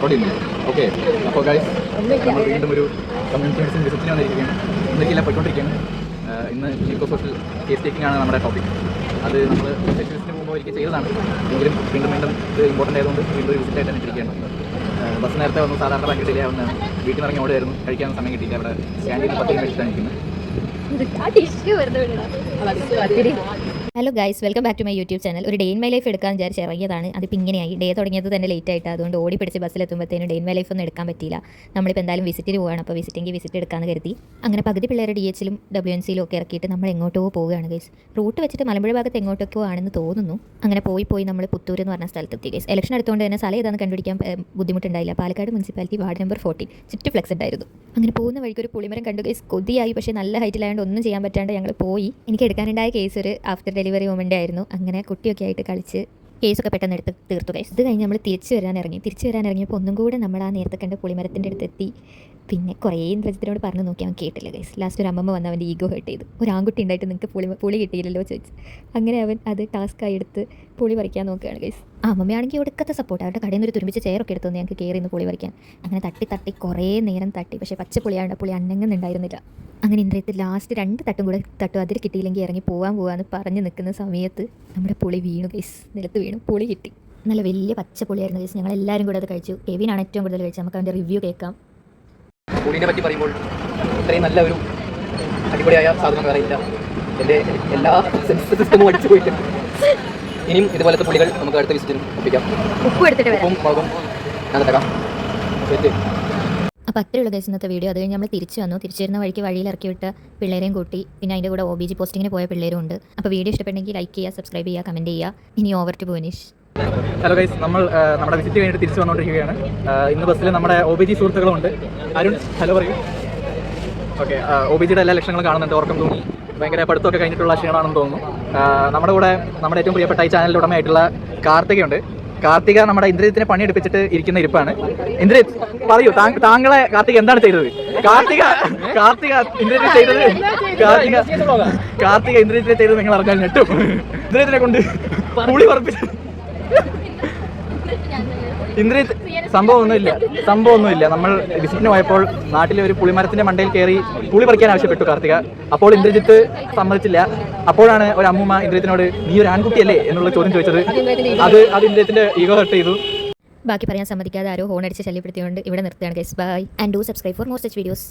Record ചെയ്യുന്നു. Okay, അപ്പോൾ guys നമ്മൾ വീണ്ടും ഒരു കമ്മ്യൂണിറ്റി മെഡിസിൻ വിസിറ്റിന് വന്നിരിക്കുകയാണ്. ഇന്നൊക്കെയെല്ലാം പോയിക്കൊണ്ടിരിക്കുകയാണ്. ഇന്ന് ഈക്കോ സോഷ്യൽ കേസ് ടേക്കിംഗ് ആണ് നമ്മുടെ ടോപ്പിക്. അത് നമ്മൾ സ്പെഷ്യലിസ്റ്റിന് പോകുമ്പോൾ ഒരിക്കൽ ചെയ്തതാണ്. എങ്കിലും വീണ്ടും ഇത് ഇമ്പോർട്ടൻ്റ് ആയതുകൊണ്ട് വീണ്ടും ഒരു വിസിറ്റായിട്ട് തന്നെ ഇരിക്കുകയാണ്. ബസ് നേരത്തെ വന്നു, സാധാരണ ഭയങ്കര ഡിലേ ആവുന്നതാണ്. വീട്ടിൽ നിന്ന് ഇറങ്ങി ഓടുമായിരുന്നു, കഴിക്കാൻ സമയം കിട്ടിയില്ല. അവിടെ ക്യാൻറ്റീനിൽ 10 മിനിറ്റ് വെച്ചിട്ടാണ് ഇരിക്കുന്നത്. Hello guys, welcome back to my YouTube channel. ഒരു ഡേ ഇൻ മൈ ലൈഫ് എടുക്കാൻ വിചാരിച്ച് ഇറങ്ങിയതാണ്. അതിപ്പോൾ ഇങ്ങനെയായി. ഡേ തുടങ്ങിയത് തന്നെ ലേറ്റ് ആയിട്ട്, അതുകൊണ്ട് ഓടി പിടിച്ച് ബസ്സിലെത്തുമ്പോഴത്തേനും ഡേ ഇൻ മൈ ലൈഫ് ഒന്നും എടുക്കാൻ പറ്റിയില്ല. നമ്മളിപ്പോൾ എന്തായാലും വിസിറ്റിന് പോവുകയാണ്. അപ്പോൾ വിസിറ്റ് എടുക്കാമെന്ന് കരുതി. അങ്ങനെ പകുതി പിള്ളേരെ DH-ലും WNC-ലും ഒക്കെ ഇറക്കിയിട്ട് നമ്മൾ എങ്ങോട്ടോ പോവുകയാണ് ഗൈസ്. റൂട്ട് വെച്ചിട്ട് മലമ്പുഴ ഭാഗത്ത് എങ്ങോട്ടൊക്കെയോ ആണെന്ന് തോന്നുന്നു. അങ്ങനെ പോയി നമ്മൾ പുത്തൂർ എന്ന് പറഞ്ഞ സ്ഥലത്തെത്തി ഗൈസ്. ഇലക്ഷൻ എടുത്തുകൊണ്ട് തന്നെ സ്ഥലം ഏതാണെന്ന് കണ്ടുപിടിക്കാൻ ബുദ്ധിമുട്ടുണ്ടായില്ല. പാലക്കാട് മുനിസിപ്പാലിറ്റി വാർഡ് നമ്പർ 14 ചുറ്റ് ഫ്ലെക്സ് ഉണ്ടായിരുന്നു. അങ്ങനെ പോകുന്ന വഴിക്ക് ഒരു പുളിമരം കണ്ടു ഗൈസ്. കൊതിയായി, പക്ഷേ നല്ല ഹൈറ്റിലായതുകൊണ്ട് ഒന്നും ചെയ്യാൻ പറ്റാണ്ട് ഞങ്ങൾ പോയി. എനിക്ക് എടുക്കാനുണ്ടായ കേസ് ഒരു ആഫ്റ്റർ ഡെലിവറി മൊമെൻ്റ് ആയിരുന്നു. അങ്ങനെ കുട്ടിയൊക്കെ ആയിട്ട് കളിച്ച് കേസൊക്കെ പെട്ടെന്ന് എടുത്ത് തീർത്തു ഗൈസ്. ഇത് കഴിഞ്ഞ് നമ്മൾ തിരിച്ചു വരാൻ ഇറങ്ങിയപ്പോൾ ഒന്നും കൂടെ നമ്മൾ ആ നേരത്തെ കണ്ട പുളിമരത്തിൻ്റെ അടുത്തെത്തി. പിന്നെ കുറേ ഇന്ദ്രജിത്തിനോട് പറഞ്ഞു നോക്കി, അവൻ കേട്ടില്ല ഗൈസ്. ലാസ്റ്റ് ഒരു അമ്മമ്മ വന്ന് അവൻ്റെ ഈഗോ ഹേർട്ട് ചെയ്തു. ഒരു ആൺകുട്ടി ഉണ്ടായിട്ട് നിങ്ങൾക്ക് പുളി കിട്ടിയില്ലല്ലോ ചോദിച്ചു. അങ്ങനെ അവൻ അത് ടാസ്ക്കായി എടുത്ത് പുളി പറിക്കാൻ നോക്കുകയാണ് ഗൈസ്. അമ്മമ്മയാണെങ്കിൽ ഒടുക്കത്തെ സപ്പോർട്ട്. അവരുടെ കടയിൽ നിന്ന് ഒരു തുരുമ്പിച്ച ചെയറൊക്കെ എടുത്തു ഞങ്ങൾക്ക് കയറി നിന്ന് പുളി പറിക്കാൻ. അങ്ങനെ തട്ടി കുറേ നേരം തട്ടി. പക്ഷേ പച്ചപ്പുളിയാണ്, പുളി അനങ്ങുന്നുണ്ടായിരുന്നില്ല. അങ്ങനെ ഇന്ദ്രയത്ത് ലാസ്റ്റ് 2 തട്ടും കൂടെ അതിൽ കിട്ടിയില്ലെങ്കിൽ ഇറങ്ങി പോകാമെന്ന് പറഞ്ഞ് നിൽക്കുന്ന സമയത്ത് നമ്മുടെ പുളി വീണു ഗൈസ്. നിലത്ത് വീണു, പുളി കിട്ടി. നല്ല വലിയ പച്ചപ്പുളിയായിരുന്നു ഗൈസ്. ഞങ്ങളെല്ലാവരും കൂടെ അത് കഴിച്ചു. കെവിനാണ് ഏറ്റവും കൂടുതൽ കഴിച്ചത്. നമുക്ക് അവൻ്റെ റിവ്യൂ കേൾക്കാം. പുളിനെ പറ്റി പറയുമ്പോൾ ഇത്രയും നല്ല ഒരു അടിപൊളിയായ സാധനം വേറെ ഇല്ല. എൻ്റെ എല്ലാ സിസ്റ്റമും അടിച്ചു പോയിട്ടുണ്ട്. ഇനിയും ഇതുപോലത്തെ പുളികൾ നമുക്ക് അടുത്ത വിസിറ്റിനും ഒപ്പിക്കാം. ഉപ്പ് എടുത്തിട്ട് ഉപ്പും മുളകും ഞാൻ തരാം. അപ്പോൾ അത്രയുള്ള ഗൈസ് ഇന്നത്തെ വീഡിയോ. അത് കഴിഞ്ഞ് നമ്മൾ തിരിച്ചു വരുന്ന വഴിക്ക് വഴിയിൽ ഇറക്കി വിട്ട പിള്ളേരെയും കൂട്ടി, പിന്നെ അതിൻ്റെ കൂടെ OBG പോസ്റ്റിങ്ങിന് പോയ പിള്ളേരും ഉണ്ട്. അപ്പോൾ വീഡിയോ ഇഷ്ടപ്പെട്ടെങ്കിൽ ലൈക്ക് ചെയ്യുക, സബ്സ്ക്രൈബ് ചെയ്യുക, കമൻറ്റ് ചെയ്യുക. ഇനി over to Bhuvanesh. Hello guys, നമ്മൾ നമ്മുടെ വിസിറ്റ് കഴിഞ്ഞിട്ട് തിരിച്ചു വന്നുകൊണ്ടിരിക്കുകയാണ്. ഇന്ന് ബസ്സിൽ നമ്മുടെ OBG സുഹൃത്തുക്കളുണ്ട്. അരുൺ, ഹലോ പറയൂ. ഓക്കെ, OBGയുടെ എല്ലാ ലക്ഷണങ്ങളും കാണുന്നുണ്ട്. ഉറക്കം തൂങ്ങി ഭയങ്കര പഠിത്തമൊക്കെ കഴിഞ്ഞിട്ടുള്ള ക്ഷീണമാണെന്ന് തോന്നുന്നു. നമ്മുടെ കൂടെ നമ്മുടെ ഏറ്റവും പ്രിയപ്പെട്ട ഈ ചാനലിൻ്റെ ഉടമയായിട്ടുള്ള കാർത്തികയുണ്ട്. കാർത്തിക നമ്മുടെ ഇന്ദ്രജിത്തിനെ പണിയെടുപ്പിച്ചിട്ട് ഇരിക്കുന്ന ഇരിപ്പാണ്. ഇന്ദ്രജിത്ത് പറയൂ, താങ്കളെ കാർത്തിക എന്താണ് ചെയ്തത്? കാർത്തിക ഇന്ദ്രജിത്ത് ചെയ്തത് കാർത്തിക ഇന്ദ്രജിത്തിനെ ചെയ്തത് നിങ്ങൾ അറിഞ്ഞാൽ ഞെട്ടും. ഇന്ദ്രജിത്തിനെ കൊണ്ട് പുളി പറപ്പിച്ചു. ഇന്ദ്രജിത്ത് സംഭവമൊന്നുമില്ല. നമ്മൾ വിസിറ്റിന് പോയപ്പോൾ നാട്ടിലെ ഒരു പുളിമരത്തിന്റെ മണ്ടയിൽ കയറി പുളി പറിക്കാൻ ആവശ്യപ്പെട്ടു കാർത്തിക. അപ്പോൾ ഇന്ദ്രജിത്ത് സമ്മതിച്ചില്ല. അപ്പോഴാണ് ഒരു അമ്മൂമ്മ ഇന്ദ്രജിത്തിനോട് നീ ഒരു ആൺകുട്ടിയല്ലേ എന്നുള്ള ചോദ്യം ചോദിച്ചത്. അത് ഇന്ദ്രജിത്തിന്റെ ഈഗോ ഹർട്ട് ചെയ്തു. ബാക്കി പറയാൻ സമ്മതിക്കാതെ ആരോ ഹോൺ അടിച്ച് ശല്യപ്പെടുത്തിയുകൊണ്ട് ഇവിടെ നിർത്തുകയാണ് guys. Bye and do subscribe for more such videos.